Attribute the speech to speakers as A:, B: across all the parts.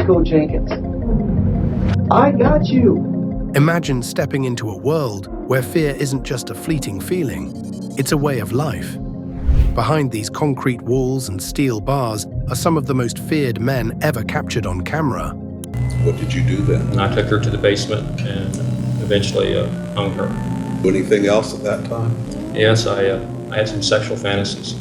A: Nico Jenkins. I got you.
B: Imagine stepping into a world where fear isn't just a fleeting feeling, it's a way of life. Behind these concrete walls and steel bars are some of the most feared men ever captured on camera.
C: What did you do then?
D: I took her to the basement and eventually hung her.
C: Anything else at that time?
D: Yes, I had some sexual fantasies.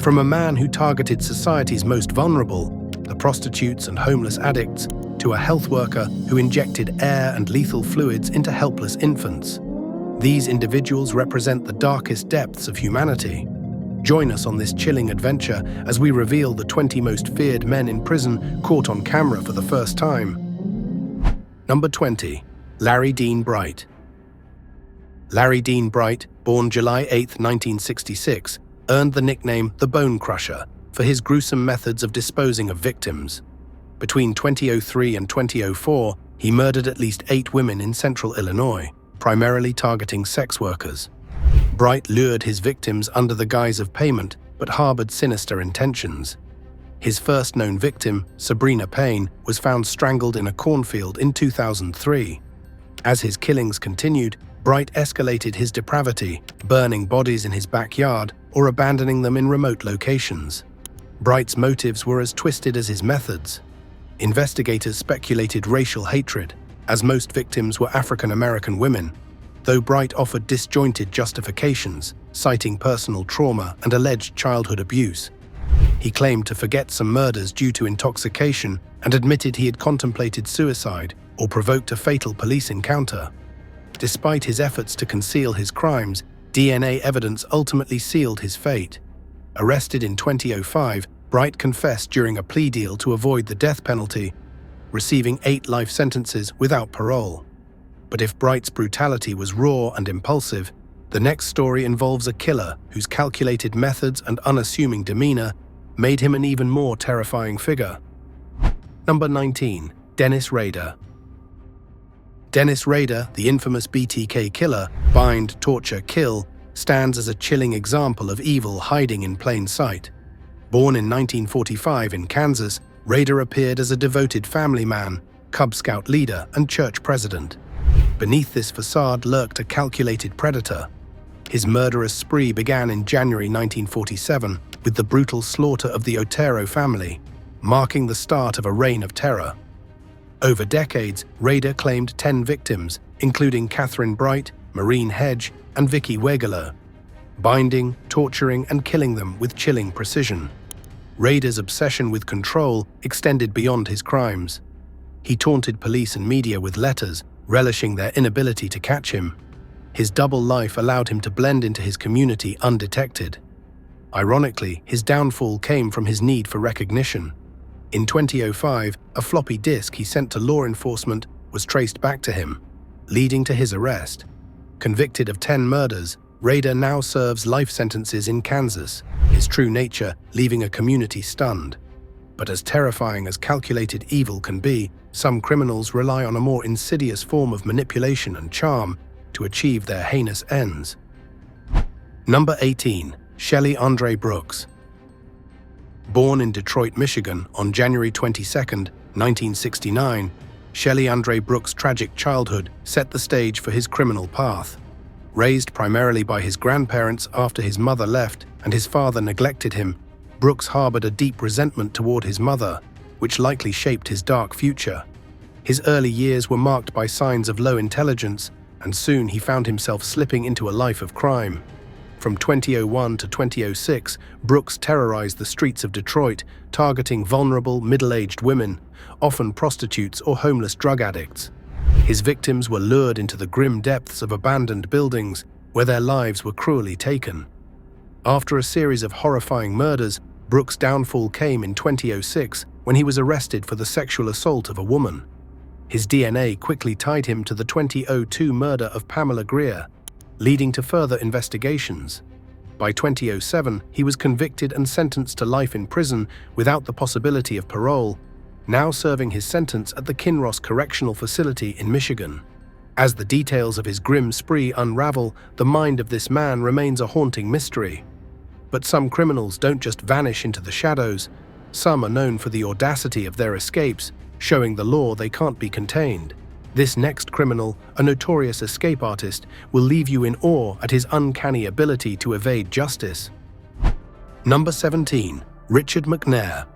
B: From a man who targeted society's most vulnerable, the prostitutes and homeless addicts, to a health worker who injected air and lethal fluids into helpless infants. These individuals represent the darkest depths of humanity. Join us on this chilling adventure as we reveal the 20 most feared men in prison caught on camera for the first time. Number 20. Larry Dean Bright. Larry Dean Bright, born July 8, 1966, earned the nickname the Bone Crusher for his gruesome methods of disposing of victims. Between 2003 and 2004, he murdered at least 8 women in central Illinois, primarily targeting sex workers. Bright lured his victims under the guise of payment, but harbored sinister intentions. His first known victim, Sabrina Payne, was found strangled in a cornfield in 2003. As his killings continued, Bright escalated his depravity, burning bodies in his backyard or abandoning them in remote locations. Bright's motives were as twisted as his methods. Investigators speculated racial hatred, as most victims were African American women, though Bright offered disjointed justifications, citing personal trauma and alleged childhood abuse. He claimed to forget some murders due to intoxication and admitted he had contemplated suicide or provoked a fatal police encounter. Despite his efforts to conceal his crimes, DNA evidence ultimately sealed his fate. Arrested in 2005, Bright confessed during a plea deal to avoid the death penalty, receiving 8 life sentences without parole. But if Bright's brutality was raw and impulsive, the next story involves a killer whose calculated methods and unassuming demeanor made him an even more terrifying figure. Number 19. Dennis Rader. Dennis Rader, the infamous BTK killer, bind, torture, kill, stands as a chilling example of evil hiding in plain sight. Born in 1945 in Kansas, Rader appeared as a devoted family man, Cub Scout leader, and church president. Beneath this facade lurked a calculated predator. His murderous spree began in January 1947 with the brutal slaughter of the Otero family, marking the start of a reign of terror. Over decades, Rader claimed 10 victims, including Catherine Bright, Maureen Hedge, and Vicky Wegeler, binding, torturing, and killing them with chilling precision. Rader's obsession with control extended beyond his crimes. He taunted police and media with letters, relishing their inability to catch him. His double life allowed him to blend into his community undetected. Ironically, his downfall came from his need for recognition. In 2005, a floppy disk he sent to law enforcement was traced back to him, leading to his arrest. Convicted of 10 murders, Rader now serves life sentences in Kansas, his true nature leaving a community stunned. But as terrifying as calculated evil can be, some criminals rely on a more insidious form of manipulation and charm to achieve their heinous ends. Number 18. Shelly Andre Brooks. Born in Detroit, Michigan on January 22, 1969, Shelly Andre Brooks' tragic childhood set the stage for his criminal path. Raised primarily by his grandparents after his mother left and his father neglected him, Brooks harbored a deep resentment toward his mother, which likely shaped his dark future. His early years were marked by signs of low intelligence, and soon he found himself slipping into a life of crime. From 2001 to 2006, Brooks terrorized the streets of Detroit, targeting vulnerable, middle-aged women, often prostitutes or homeless drug addicts. His victims were lured into the grim depths of abandoned buildings, where their lives were cruelly taken. After a series of horrifying murders, Brooks' downfall came in 2006 when he was arrested for the sexual assault of a woman. His DNA quickly tied him to the 2002 murder of Pamela Greer, leading to further investigations. By 2007, he was convicted and sentenced to life in prison without the possibility of parole, now serving his sentence at the Kinross Correctional Facility in Michigan. As the details of his grim spree unravel, the mind of this man remains a haunting mystery. But some criminals don't just vanish into the shadows. Some are known for the audacity of their escapes, showing the law they can't be contained. This next criminal, a notorious escape artist, will leave you in awe at his uncanny ability to evade justice. Number 17. Richard McNair.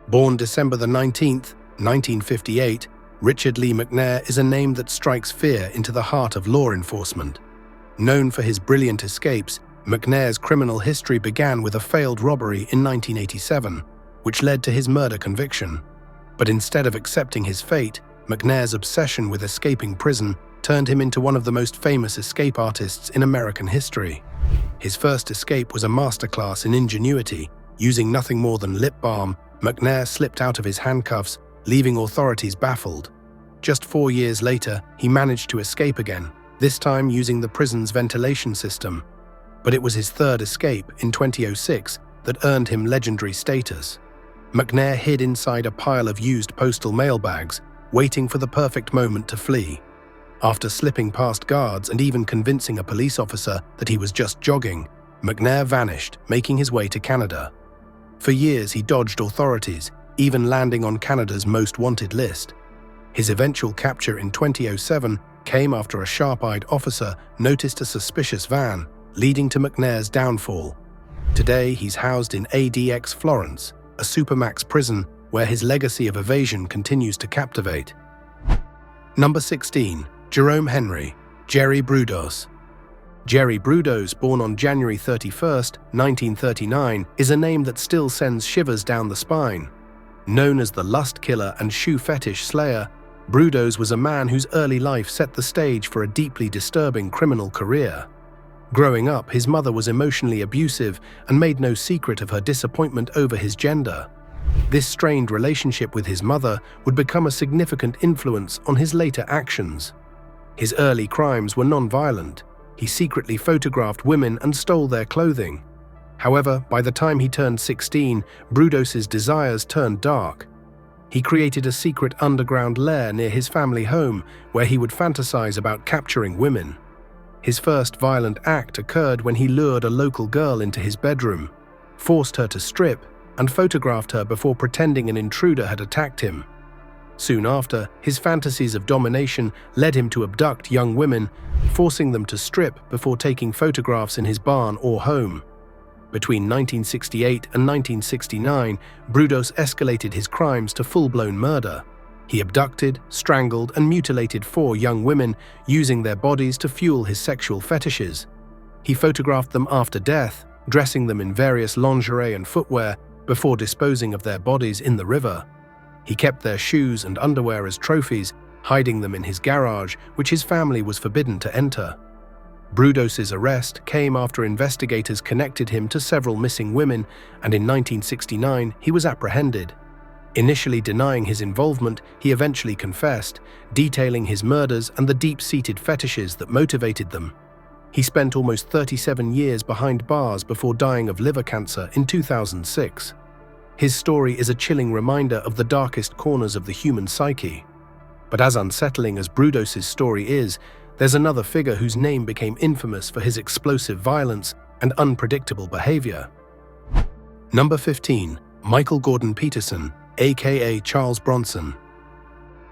B: Born December the 19th, 1958, Richard Lee McNair is a name that strikes fear into the heart of law enforcement. Known for his brilliant escapes, McNair's criminal history began with a failed robbery in 1987, which led to his murder conviction. But instead of accepting his fate, McNair's obsession with escaping prison turned him into one of the most famous escape artists in American history. His first escape was a masterclass in ingenuity. Using nothing more than lip balm, McNair slipped out of his handcuffs, leaving authorities baffled. Just 4 years later, he managed to escape again, this time using the prison's ventilation system. But it was his third escape in 2006 that earned him legendary status. McNair hid inside a pile of used postal mail bags, waiting for the perfect moment to flee. After slipping past guards and even convincing a police officer that he was just jogging, McNair vanished, making his way to Canada. For years he dodged authorities, even landing on Canada's most wanted list. His eventual capture in 2007 came after a sharp-eyed officer noticed a suspicious van, leading to McNair's downfall. Today he's housed in ADX Florence, a supermax prison where his legacy of evasion continues to captivate. Number 16. Jerome Henry, Jerry Brutos. Jerry Brutos, born on January 31st, 1939, is a name that still sends shivers down the spine. Known as the lust killer and shoe fetish slayer, Brutos was a man whose early life set the stage for a deeply disturbing criminal career. Growing up, his mother was emotionally abusive and made no secret of her disappointment over his gender. This strained relationship with his mother would become a significant influence on his later actions. His early crimes were non-violent. He secretly photographed women and stole their clothing. However, by the time he turned 16, Brutos's desires turned dark. He created a secret underground lair near his family home where he would fantasize about capturing women. His first violent act occurred when he lured a local girl into his bedroom, forced her to strip, and photographed her before pretending an intruder had attacked him. Soon after, his fantasies of domination led him to abduct young women, forcing them to strip before taking photographs in his barn or home. Between 1968 and 1969, Brutos escalated his crimes to full-blown murder. He abducted, strangled, and mutilated 4 young women, using their bodies to fuel his sexual fetishes. He photographed them after death, dressing them in various lingerie and footwear, before disposing of their bodies in the river. He kept their shoes and underwear as trophies, hiding them in his garage, which his family was forbidden to enter. Brutos's arrest came after investigators connected him to several missing women, and in 1969 he was apprehended. Initially denying his involvement, he eventually confessed, detailing his murders and the deep-seated fetishes that motivated them. He spent almost 37 years behind bars before dying of liver cancer in 2006. His story is a chilling reminder of the darkest corners of the human psyche. But as unsettling as Brutos's story is, there's another figure whose name became infamous for his explosive violence and unpredictable behavior. Number 15. Michael Gordon Peterson, aka Charles Bronson.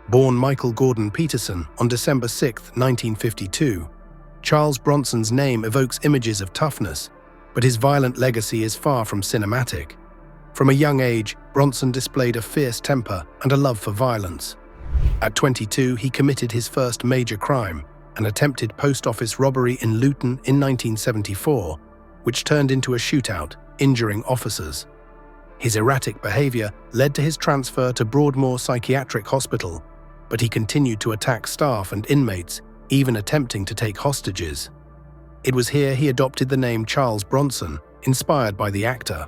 B: Born Michael Gordon Peterson on December 6, 1952, Charles Bronson's name evokes images of toughness, but his violent legacy is far from cinematic. From a young age, Bronson displayed a fierce temper and a love for violence. At 22, he committed his first major crime, an attempted post office robbery in Luton in 1974, which turned into a shootout, injuring officers. His erratic behavior led to his transfer to Broadmoor Psychiatric Hospital, but he continued to attack staff and inmates, even attempting to take hostages. It was here he adopted the name Charles Bronson, inspired by the actor.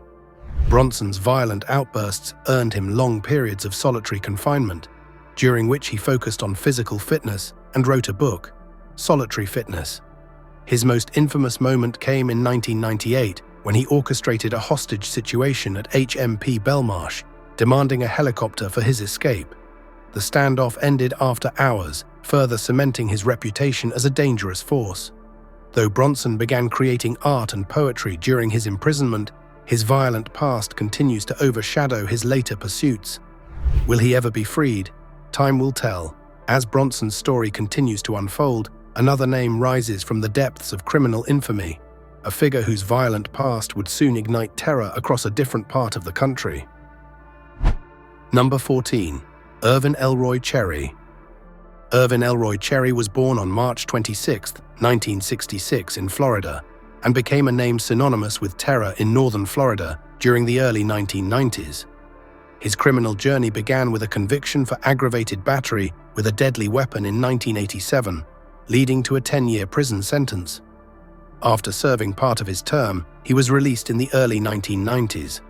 B: Bronson's violent outbursts earned him long periods of solitary confinement, during which he focused on physical fitness and wrote a book, Solitary Fitness. His most infamous moment came in 1998 when he orchestrated a hostage situation at HMP Belmarsh, demanding a helicopter for his escape. The standoff ended after hours, further cementing his reputation as a dangerous force. Though Bronson began creating art and poetry during his imprisonment, his violent past continues to overshadow his later pursuits. Will he ever be freed? Time will tell. As Bronson's story continues to unfold, another name rises from the depths of criminal infamy, a figure whose violent past would soon ignite terror across a different part of the country. Number 14. Irvin Elroy Cherry. Irvin Elroy Cherry was born on March 26, 1966 in Florida, and became a name synonymous with terror in northern Florida during the early 1990s. His criminal journey began with a conviction for aggravated battery with a deadly weapon in 1987, leading to a 10-year prison sentence. After serving part of his term, he was released in the early 1990s.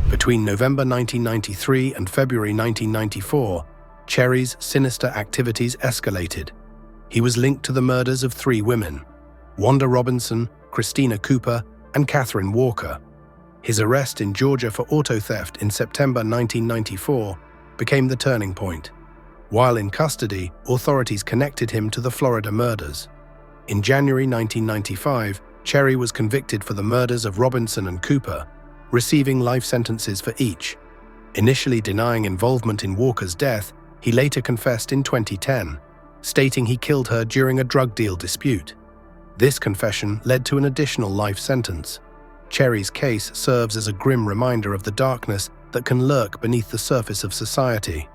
B: Between November 1993 and February 1994, Cherry's sinister activities escalated. He was linked to the murders of 3 women: Wanda Robinson, Christina Cooper, and Catherine Walker. His arrest in Georgia for auto theft in September 1994 became the turning point. While in custody, authorities connected him to the Florida murders. In January 1995, Cherry was convicted for the murders of Robinson and Cooper, receiving life sentences for each. Initially denying involvement in Walker's death, he later confessed in 2010, stating he killed her during a drug deal dispute. This confession led to an additional life sentence. Cherry's case serves as a grim reminder of the darkness that can lurk beneath the surface of society.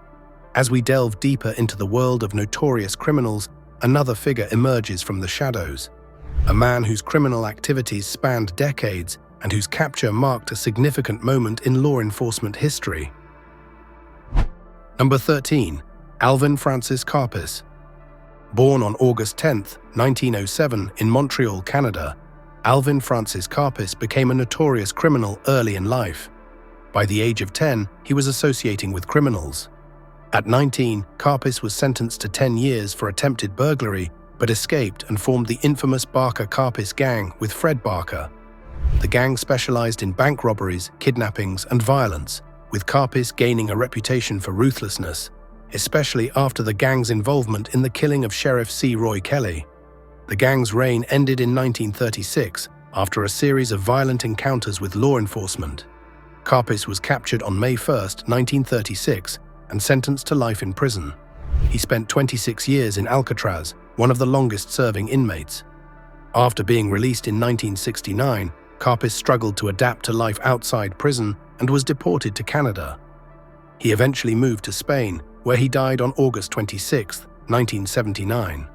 B: As we delve deeper into the world of notorious criminals, another figure emerges from the shadows. A man whose criminal activities spanned decades and whose capture marked a significant moment in law enforcement history. Number 13. Alvin Francis Karpis. Born on August 10, 1907 in Montreal, Canada, Alvin Francis Karpis became a notorious criminal early in life. By the age of 10, he was associating with criminals. At 19, Karpis was sentenced to 10 years for attempted burglary, but escaped and formed the infamous Barker-Karpis gang with Fred Barker. The gang specialized in bank robberies, kidnappings, and violence, with Karpis gaining a reputation for ruthlessness, especially after the gang's involvement in the killing of Sheriff C. Roy Kelly. The gang's reign ended in 1936 after a series of violent encounters with law enforcement. Karpis was captured on May 1, 1936, and sentenced to life in prison. He spent 26 years in Alcatraz, one of the longest-serving inmates. After being released in 1969, Karpis struggled to adapt to life outside prison and was deported to Canada. He eventually moved to Spain, where he died on August 26, 1979.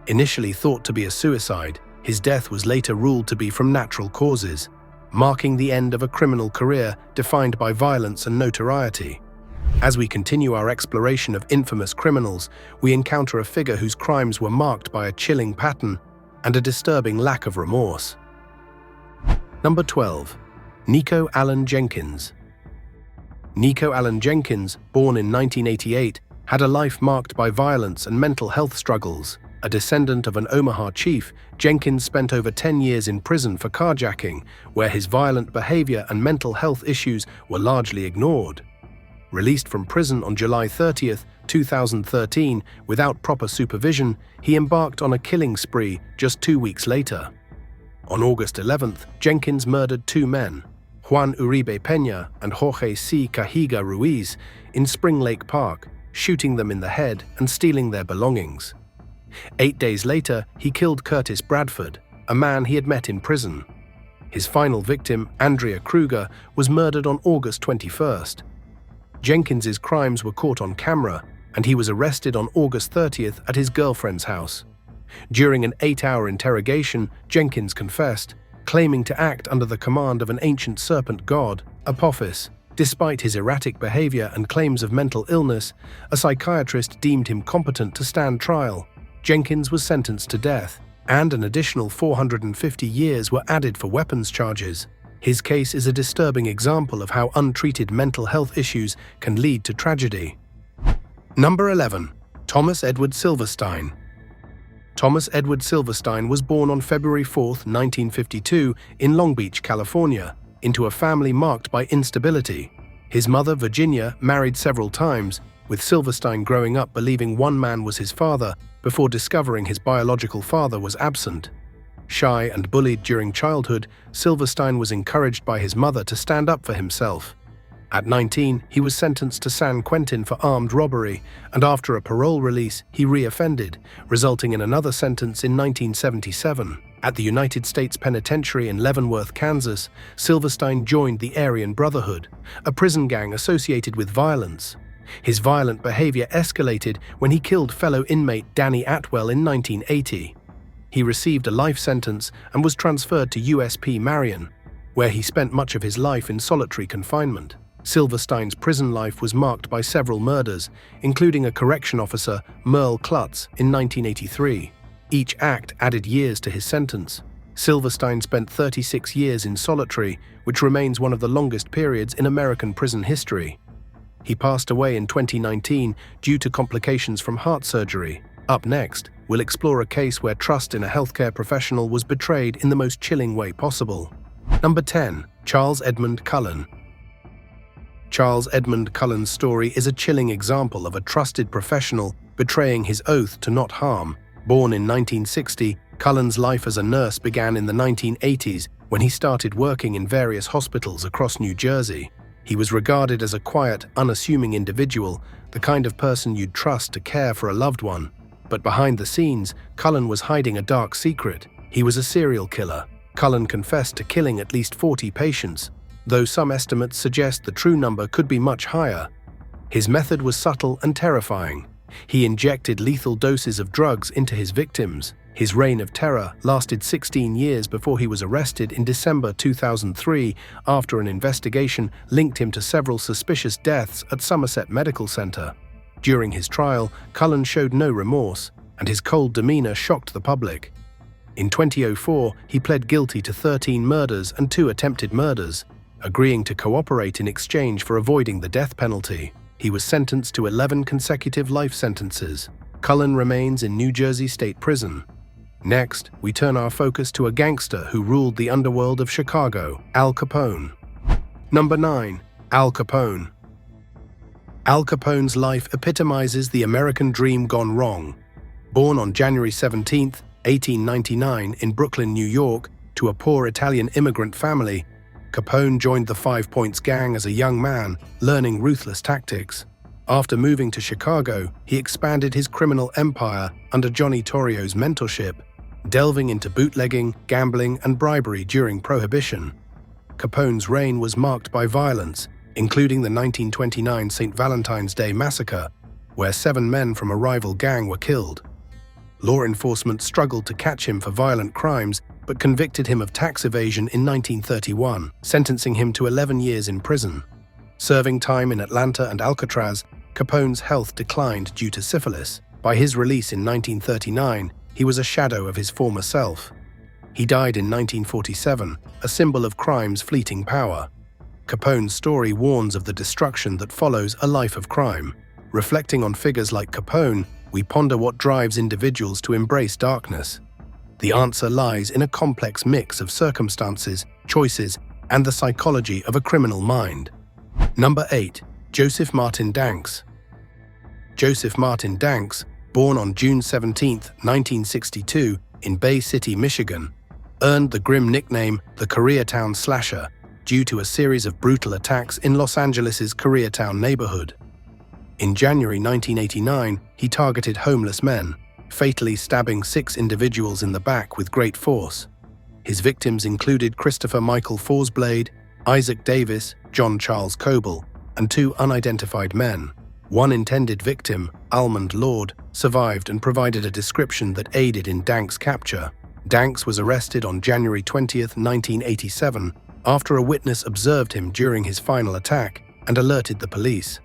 B: Initially thought to be a suicide, his death was later ruled to be from natural causes, marking the end of a criminal career defined by violence and notoriety. As we continue our exploration of infamous criminals, we encounter a figure whose crimes were marked by a chilling pattern and a disturbing lack of remorse. Number 12. Nico Allen Jenkins. Nico Allen Jenkins, born in 1988, had a life marked by violence and mental health struggles. A descendant of an Omaha chief, Jenkins spent over 10 years in prison for carjacking, where his violent behavior and mental health issues were largely ignored. Released from prison on July 30, 2013, without proper supervision, he embarked on a killing spree just 2 weeks later. On August 11th, Jenkins murdered 2 men, Juan Uribe Peña and Jorge C. Cajiga Ruiz, in Spring Lake Park, shooting them in the head and stealing their belongings. 8 days later, he killed Curtis Bradford, a man he had met in prison. His final victim, Andrea Kruger, was murdered on August 21st. Jenkins's crimes were caught on camera, and he was arrested on August 30th at his girlfriend's house. During an 8-hour interrogation, Jenkins confessed, claiming to act under the command of an ancient serpent god, Apophis. Despite his erratic behavior and claims of mental illness, a psychiatrist deemed him competent to stand trial. Jenkins was sentenced to death, and an additional 450 years were added for weapons charges. His case is a disturbing example of how untreated mental health issues can lead to tragedy. Number 11. Thomas Edward Silverstein. Thomas Edward Silverstein was born on February 4, 1952, in Long Beach, California, into a family marked by instability. His mother, Virginia, married several times, with Silverstein growing up believing one man was his father before discovering his biological father was absent. Shy and bullied during childhood, Silverstein was encouraged by his mother to stand up for himself. At 19, he was sentenced to San Quentin for armed robbery, and after a parole release, he re-offended, resulting in another sentence in 1977. At the United States Penitentiary in Leavenworth, Kansas, Silverstein joined the Aryan Brotherhood, a prison gang associated with violence. His violent behavior escalated when he killed fellow inmate Danny Atwell in 1980. He received a life sentence and was transferred to USP Marion, where he spent much of his life in solitary confinement. Silverstein's prison life was marked by several murders, including a correction officer, Merle Klutz, in 1983. Each act added years to his sentence. Silverstein spent 36 years in solitary, which remains one of the longest periods in American prison history. He passed away in 2019 due to complications from heart surgery. Up next, we'll explore a case where trust in a healthcare professional was betrayed in the most chilling way possible. Number 10. Charles Edmund Cullen. Charles Edmund Cullen's story is a chilling example of a trusted professional betraying his oath to not harm. Born in 1960, Cullen's life as a nurse began in the 1980s when he started working in various hospitals across New Jersey. He was regarded as a quiet, unassuming individual, the kind of person you'd trust to care for a loved one. But behind the scenes, Cullen was hiding a dark secret. He was a serial killer. Cullen confessed to killing at least 40 patients, though some estimates suggest the true number could be much higher. His method was subtle and terrifying. He injected lethal doses of drugs into his victims. His reign of terror lasted 16 years before he was arrested in December 2003 after an investigation linked him to several suspicious deaths at Somerset Medical Center. During his trial, Cullen showed no remorse, and his cold demeanor shocked the public. In 2004, he pled guilty to 13 murders and 2 attempted murders, agreeing to cooperate in exchange for avoiding the death penalty. He was sentenced to 11 consecutive life sentences. Cullen remains in New Jersey State Prison. Next, we turn our focus to a gangster who ruled the underworld of Chicago, Al Capone. Number 9. Al Capone. Al Capone's life epitomizes the American dream gone wrong. Born on January 17, 1899 in Brooklyn, New York, to a poor Italian immigrant family, Capone joined the 5 Points Gang as a young man, learning ruthless tactics. After moving to Chicago, he expanded his criminal empire under Johnny Torrio's mentorship, delving into bootlegging, gambling, and bribery during Prohibition. Capone's reign was marked by violence, including the 1929 St. Valentine's Day massacre, where 7 men from a rival gang were killed. Law enforcement struggled to catch him for violent crimes, but convicted him of tax evasion in 1931, sentencing him to 11 years in prison. Serving time in Atlanta and Alcatraz, Capone's health declined due to syphilis. By his release in 1939, he was a shadow of his former self. He died in 1947, a symbol of crime's fleeting power. Capone's story warns of the destruction that follows a life of crime. Reflecting on figures like Capone, we ponder what drives individuals to embrace darkness. The answer lies in a complex mix of circumstances, choices, and the psychology of a criminal mind. Number 8. Joseph Martin Danks. Joseph Martin Danks, born on June 17, 1962, in Bay City, Michigan, earned the grim nickname the Koreatown Slasher due to a series of brutal attacks in Los Angeles' Koreatown neighborhood. In January 1989, he targeted homeless men, fatally stabbing 6 individuals in the back with great force. His victims included Christopher Michael Forsblade, Isaac Davis, John Charles Coble, and 2 unidentified men. One intended victim, Almond Lord, survived and provided a description that aided in Danks' capture. Danks was arrested on January 20, 1987, after a witness observed him during his final attack and alerted the police.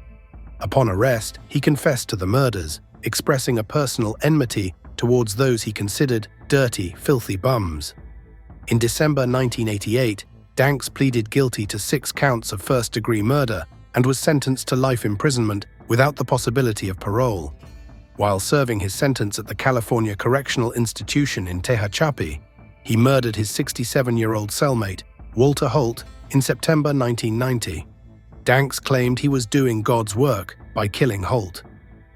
B: Upon arrest, he confessed to the murders, expressing a personal enmity towards those he considered dirty, filthy bums. In December 1988, Danks pleaded guilty to 6 counts of first-degree murder and was sentenced to life imprisonment without the possibility of parole. While serving his sentence at the California Correctional Institution in Tehachapi, he murdered his 67-year-old cellmate, Walter Holt, in September 1990. Danks claimed he was doing God's work by killing Holt.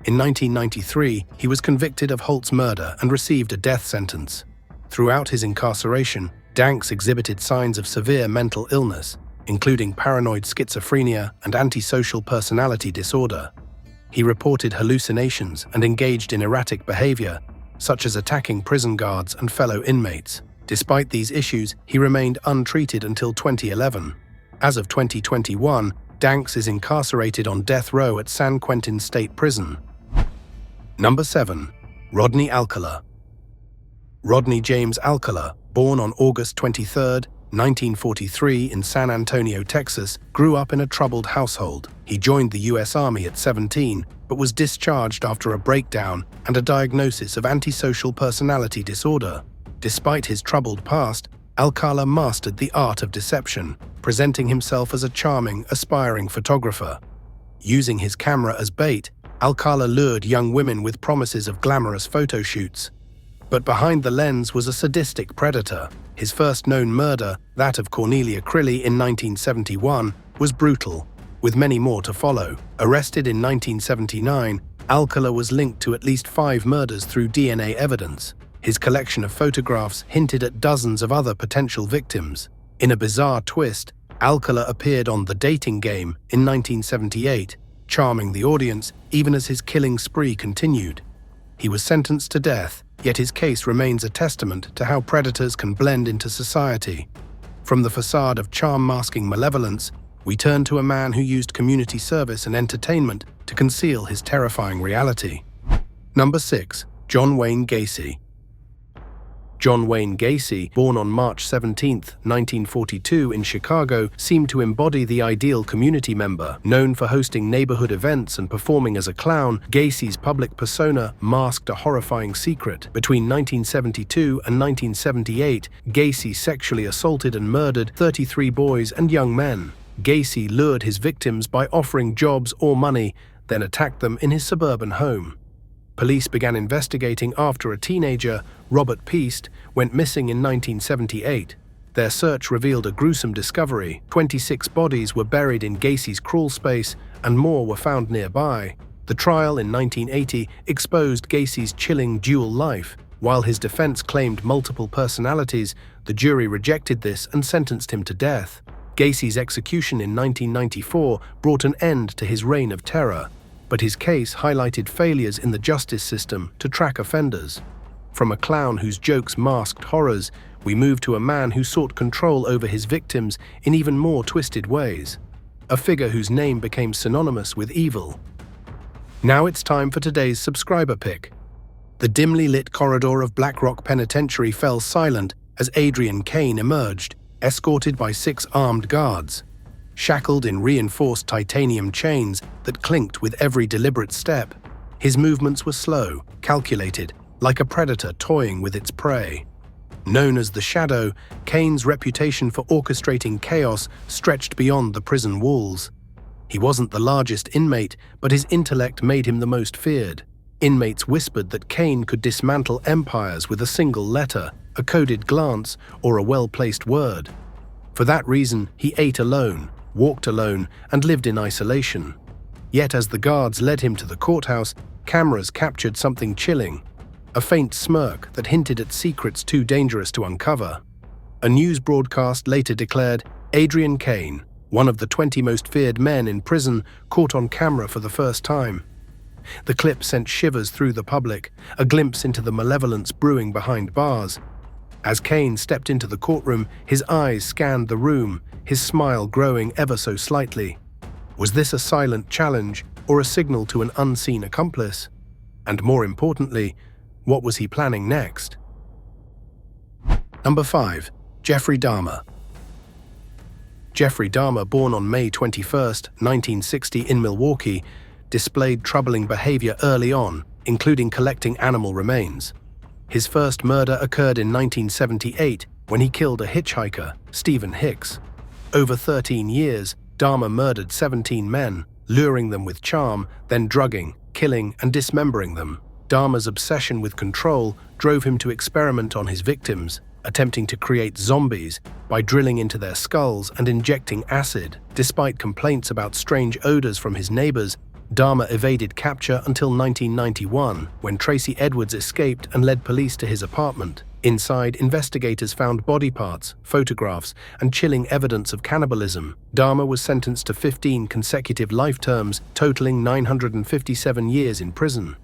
B: In 1993, he was convicted of Holt's murder and received a death sentence. Throughout his incarceration, Danks exhibited signs of severe mental illness. including paranoid schizophrenia and antisocial personality disorder. He reported hallucinations and engaged in erratic behavior, such as attacking prison guards and fellow inmates. Despite these issues, he remained untreated until 2011. As of 2021, Danks is incarcerated on death row at San Quentin State Prison. Number 7. Rodney Alcala. Rodney James Alcala, born on August 23, 1943 in San Antonio, Texas, grew up in a troubled household. He joined the U.S. Army at 17, but was discharged after a breakdown and a diagnosis of antisocial personality disorder. Despite his troubled past, Alcala mastered the art of deception, presenting himself as a charming, aspiring photographer. Using his camera as bait, Alcala lured young women with promises of glamorous photo shoots. But behind the lens was a sadistic predator. His first known murder, that of Cornelia Crilly in 1971, was brutal, with many more to follow. Arrested in 1979, Alcala was linked to at least 5 murders through DNA evidence. His collection of photographs hinted at dozens of other potential victims. In a bizarre twist, Alcala appeared on The Dating Game in 1978, charming the audience even as his killing spree continued. He was sentenced to death, yet his case remains a testament to how predators can blend into society. From the facade of charm masking malevolence, we turn to a man who used community service and entertainment to conceal his terrifying reality. Number 6. John Wayne Gacy. John Wayne Gacy, born on March 17, 1942 in Chicago, seemed to embody the ideal community member. Known for hosting neighborhood events and performing as a clown, Gacy's public persona masked a horrifying secret. Between 1972 and 1978, Gacy sexually assaulted and murdered 33 boys and young men. Gacy lured his victims by offering jobs or money, then attacked them in his suburban home. Police began investigating after a teenager, Robert Peast, went missing in 1978. Their search revealed a gruesome discovery. 26 bodies were buried in Gacy's crawl space, and more were found nearby. The trial in 1980 exposed Gacy's chilling dual life. While his defense claimed multiple personalities, the jury rejected this and sentenced him to death. Gacy's execution in 1994 brought an end to his reign of terror, but his case highlighted failures in the justice system to track offenders. From a clown whose jokes masked horrors, we move to a man who sought control over his victims in even more twisted ways. A figure whose name became synonymous with evil. Now it's time for today's subscriber pick. The dimly lit corridor of Black Rock Penitentiary fell silent as Adrian Kane emerged, escorted by 6 armed guards. Shackled in reinforced titanium chains that clinked with every deliberate step, his movements were slow, calculated, like a predator toying with its prey. Known as the Shadow, Kane's reputation for orchestrating chaos stretched beyond the prison walls. He wasn't the largest inmate, but his intellect made him the most feared. Inmates whispered that Kane could dismantle empires with a single letter, a coded glance, or a well-placed word. For that reason, he ate alone, walked alone, and lived in isolation. Yet as the guards led him to the courthouse, cameras captured something chilling, a faint smirk that hinted at secrets too dangerous to uncover. A news broadcast later declared, Adrian Kane, one of the 20 most feared men in prison, caught on camera for the first time. The clip sent shivers through the public, a glimpse into the malevolence brewing behind bars. As Kane stepped into the courtroom, his eyes scanned the room, his smile growing ever so slightly. Was this a silent challenge or a signal to an unseen accomplice? And more importantly, what was he planning next? Number 5. Jeffrey Dahmer. Jeffrey Dahmer, born on May 21, 1960 in Milwaukee, displayed troubling behavior early on, including collecting animal remains. His first murder occurred in 1978 when he killed a hitchhiker, Stephen Hicks. Over 13 years, Dahmer murdered 17 men, luring them with charm, then drugging, killing, and dismembering them. Dahmer's obsession with control drove him to experiment on his victims, attempting to create zombies by drilling into their skulls and injecting acid. Despite complaints about strange odors from his neighbors, Dahmer evaded capture until 1991, when Tracy Edwards escaped and led police to his apartment. Inside, investigators found body parts, photographs, and chilling evidence of cannibalism. Dahmer was sentenced to 15 consecutive life terms, totaling 957 years in prison.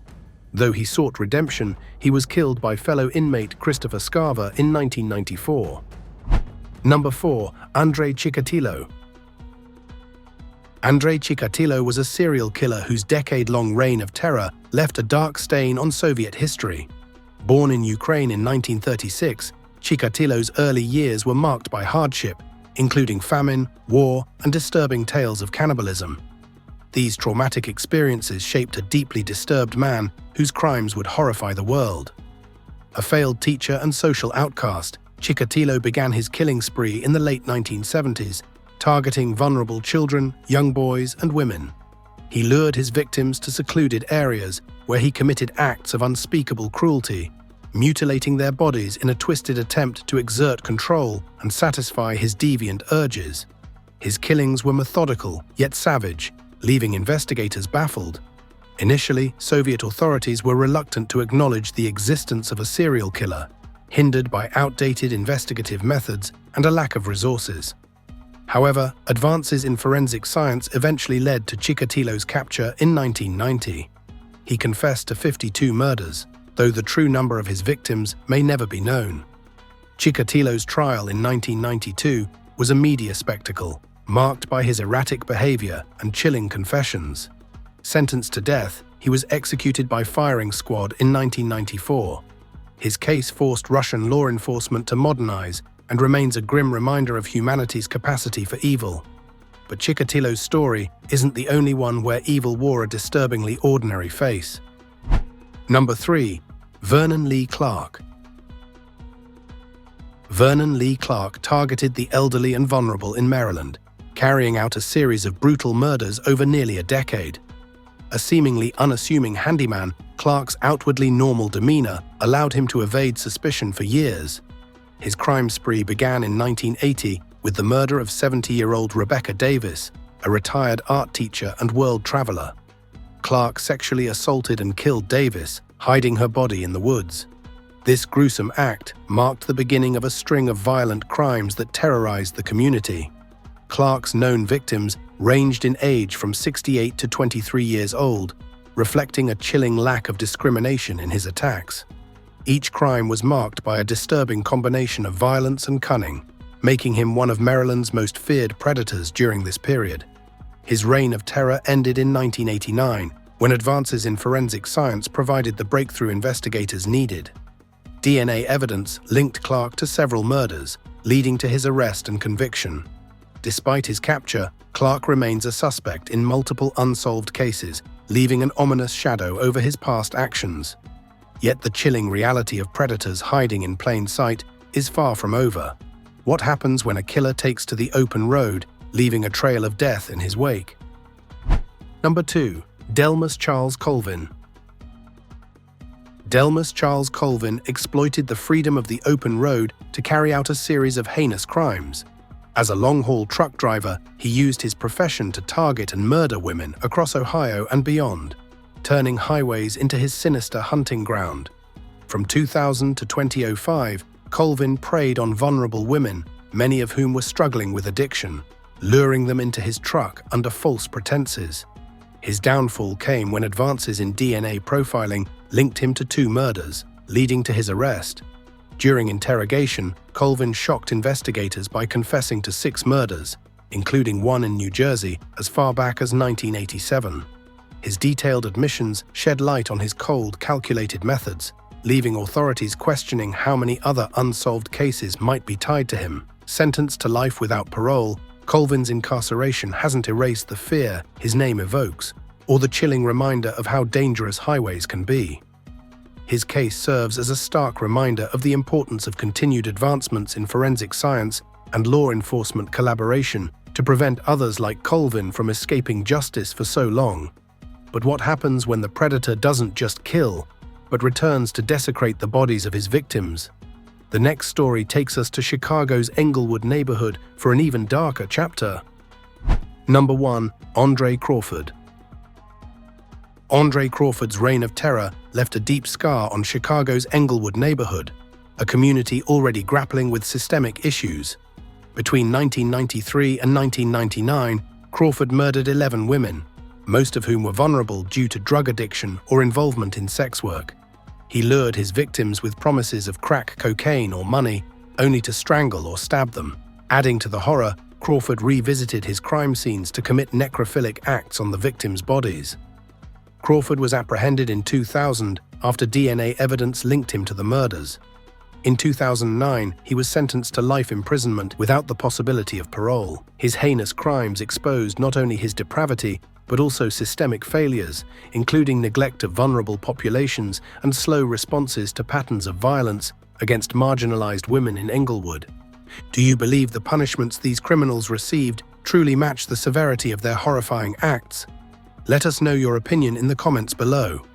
B: Though he sought redemption, he was killed by fellow inmate Christopher Scarver in 1994. Number 4. Andrei Chikatilo. Andrei Chikatilo was a serial killer whose decade-long reign of terror left a dark stain on Soviet history. Born in Ukraine in 1936, Chikatilo's early years were marked by hardship, including famine, war, and disturbing tales of cannibalism. These traumatic experiences shaped a deeply disturbed man whose crimes would horrify the world. A failed teacher and social outcast, Chikatilo began his killing spree in the late 1970s, targeting vulnerable children, young boys, and women. He lured his victims to secluded areas where he committed acts of unspeakable cruelty, mutilating their bodies in a twisted attempt to exert control and satisfy his deviant urges. His killings were methodical, yet savage, leaving investigators baffled. Initially, Soviet authorities were reluctant to acknowledge the existence of a serial killer, hindered by outdated investigative methods and a lack of resources. However, advances in forensic science eventually led to Chikatilo's capture in 1990. He confessed to 52 murders, though the true number of his victims may never be known. Chikatilo's trial in 1992 was a media spectacle, marked by his erratic behavior and chilling confessions. Sentenced to death, he was executed by firing squad in 1994. His case forced Russian law enforcement to modernize and remains a grim reminder of humanity's capacity for evil. But Chikatilo's story isn't the only one where evil wore a disturbingly ordinary face. Number 3. Vernon Lee Clark. Vernon Lee Clark targeted the elderly and vulnerable in Maryland, carrying out a series of brutal murders over nearly a decade. A seemingly unassuming handyman, Clark's outwardly normal demeanor allowed him to evade suspicion for years. His crime spree began in 1980 with the murder of 70-year-old Rebecca Davis, a retired art teacher and world traveler. Clark sexually assaulted and killed Davis, hiding her body in the woods. This gruesome act marked the beginning of a string of violent crimes that terrorized the community. Clark's known victims ranged in age from 68 to 23 years old, reflecting a chilling lack of discrimination in his attacks. Each crime was marked by a disturbing combination of violence and cunning, making him one of Maryland's most feared predators during this period. His reign of terror ended in 1989, when advances in forensic science provided the breakthrough investigators needed. DNA evidence linked Clark to several murders, leading to his arrest and conviction. Despite his capture, Clark remains a suspect in multiple unsolved cases, leaving an ominous shadow over his past actions. Yet the chilling reality of predators hiding in plain sight is far from over. What happens when a killer takes to the open road, leaving a trail of death in his wake? Number 2. Delmus Charles Culvin. Delmus Charles Culvin exploited the freedom of the open road to carry out a series of heinous crimes. As a long-haul truck driver, he used his profession to target and murder women across Ohio and beyond, turning highways into his sinister hunting ground. From 2000 to 2005, Culvin preyed on vulnerable women, many of whom were struggling with addiction, luring them into his truck under false pretenses. His downfall came when advances in DNA profiling linked him to 2 murders, leading to his arrest. During interrogation, Culvin shocked investigators by confessing to 6 murders, including one in New Jersey as far back as 1987. His detailed admissions shed light on his cold, calculated methods, leaving authorities questioning how many other unsolved cases might be tied to him. Sentenced to life without parole, Culvin's incarceration hasn't erased the fear his name evokes, or the chilling reminder of how dangerous highways can be. His case serves as a stark reminder of the importance of continued advancements in forensic science and law enforcement collaboration to prevent others like Culvin from escaping justice for so long. But what happens when the predator doesn't just kill, but returns to desecrate the bodies of his victims? The next story takes us to Chicago's Englewood neighborhood for an even darker chapter. Number 1. Andre Crawford. Andre Crawford's reign of terror left a deep scar on Chicago's Englewood neighborhood. a community already grappling with systemic issues. Between 1993 and 1999, Crawford murdered 11 women, most of whom were vulnerable due to drug addiction or involvement in sex work. He lured his victims with promises of crack cocaine or money, only to strangle or stab them. Adding to the horror, Crawford revisited his crime scenes to commit necrophilic acts on the victims' bodies. Crawford was apprehended in 2000 after DNA evidence linked him to the murders. In 2009, he was sentenced to life imprisonment without the possibility of parole. His heinous crimes exposed not only his depravity, but also systemic failures, including neglect of vulnerable populations and slow responses to patterns of violence against marginalized women in Englewood. Do you believe the punishments these criminals received truly match the severity of their horrifying acts? Let us know your opinion in the comments below.